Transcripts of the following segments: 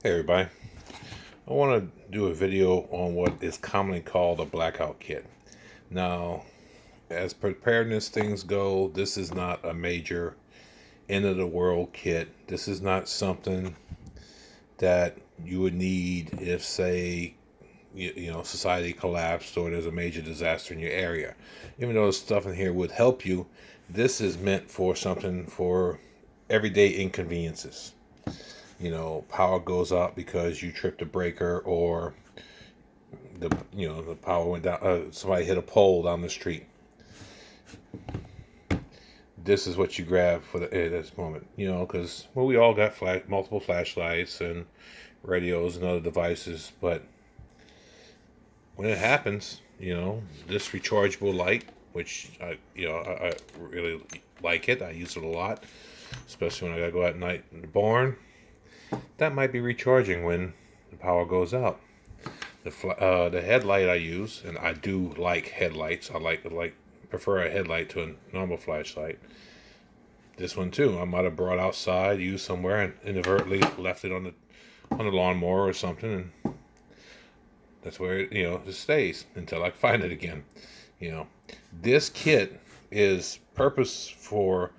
Hey everybody, I want to do a video on what is commonly called a blackout kit. Now, as preparedness things go, this is not a major end of the world kit. This is not something that you would need if, say, society collapsed or there's a major disaster in your area. Even though the stuff in here would help you, this is meant for something for everyday inconveniences. Power goes out because you tripped a breaker, or the power went down. Somebody hit a pole down the street. This is what you grab for at this moment. Because we all got multiple flashlights and radios and other devices, but when it happens, this rechargeable light, which I really like it. I use it a lot, especially when I gotta go out at night in the barn. That might be recharging when the power goes out. The headlight I use, and I do like headlights. I prefer a headlight to a normal flashlight. This one too, I might have brought outside, used somewhere, and inadvertently left it on the lawnmower or something, and that's where it stays until I find it again. This kit is purpose for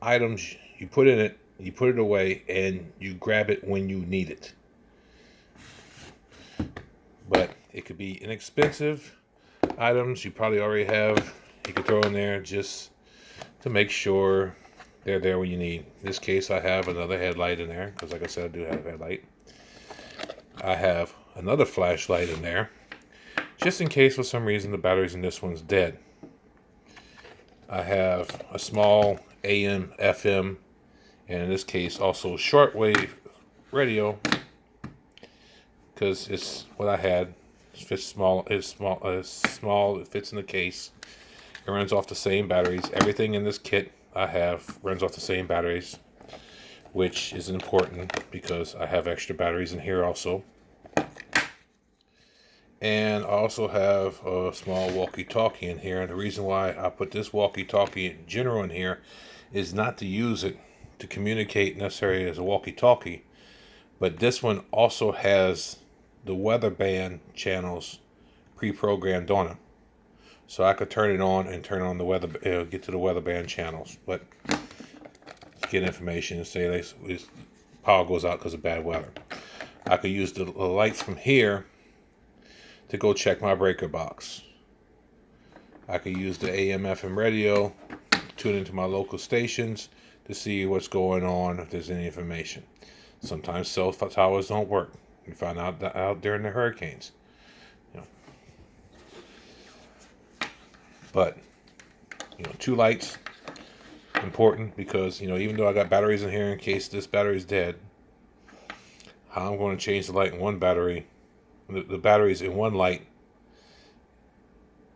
items you put in it, you put it away, and you grab it when you need it. But it could be inexpensive items you probably already have. You could throw in there just to make sure they're there when you need. In this case, I have another headlight in there because, like I said, I do have a headlight. I have another flashlight in there just in case for some reason the batteries in this one's dead. I have a small AM, FM, and in this case also shortwave radio, because it's what I had. It fits small. It's small. It fits in the case. It runs off the same batteries. Everything in this kit I have runs off the same batteries, which is important because I have extra batteries in here also. And I also have a small walkie-talkie in here. And the reason why I put this walkie-talkie in general in here is not to use it to communicate necessarily as a walkie-talkie, but this one also has the weather band channels pre-programmed on them, so I could turn it on and turn on the weather, get to the weather band channels, but get information and say this power goes out because of bad weather. I could use the lights from here to go check my breaker box. I could use the AM FM radio, tune into my local stations to see what's going on, if there's any information. Sometimes cell towers don't work. We found out during the hurricanes. But two lights, important, because even though I got batteries in here in case this battery's dead, how I'm going to change the light in one battery, the batteries in one light,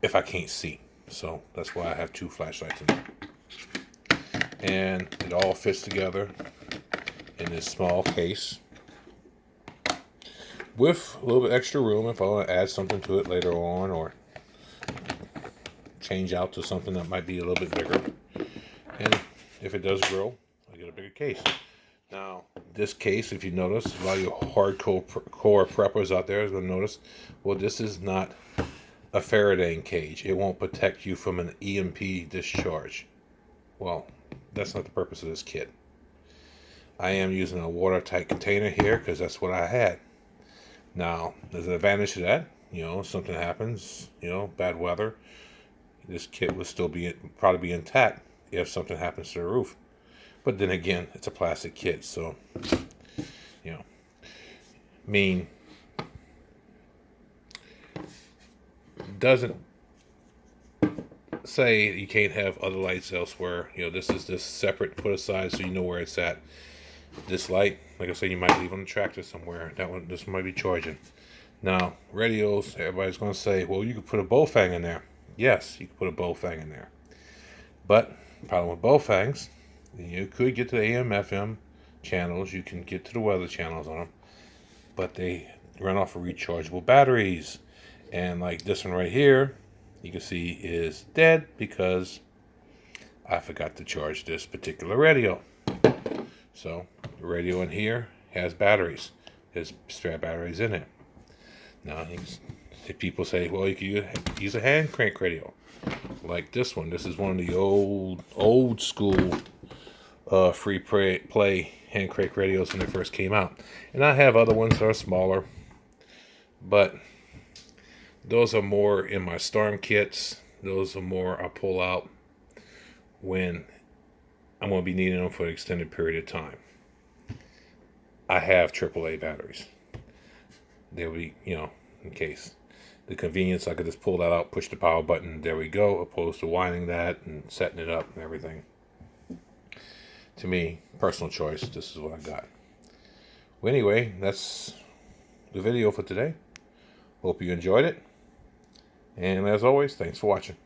if I can't see. So that's why I have two flashlights in there. And it all fits together in this small case with a little bit extra room if I want to add something to it later on, or change out to something that might be a little bit bigger. And if it does grow, I get a bigger case. Now, this case, if you notice, a lot of your hardcore preppers out there is going to notice, well, this is not a Faraday cage. It won't protect you from an EMP discharge. Well, that's not the purpose of this kit. I am using a watertight container here because that's what I had. Now, there's an advantage to that. Something happens, bad weather, this kit will still probably be intact if something happens to the roof. But then again, it's a plastic kit, so doesn't say you can't have other lights elsewhere. This is just separate, put aside so you know where it's at. This light, like I said, you might leave on the tractor somewhere. This might be charging. Now, radios, everybody's going to say, well, you could put a Bofang in there. Yes, you could put a Bofang in there. But the problem with Bofangs, you could get to the AM, FM channels. You can get to the weather channels on them. But they run off of rechargeable batteries. And like this one right here, you can see is dead because I forgot to charge this particular radio. So the radio in here has batteries. There's spare batteries in it. Now, people say, well, you can use a hand crank radio like this one. This is one of the old school free play hand crank radios when they first came out. And I have other ones that are smaller, but those are more in my storm kits. Those are more I pull out when I'm going to be needing them for an extended period of time. I have AAA batteries. They'll be, in case. The convenience, I could just pull that out, push the power button, there we go, opposed to winding that and setting it up and everything. To me, personal choice, this is what I got. Well, anyway, that's the video for today. Hope you enjoyed it. And as always, thanks for watching.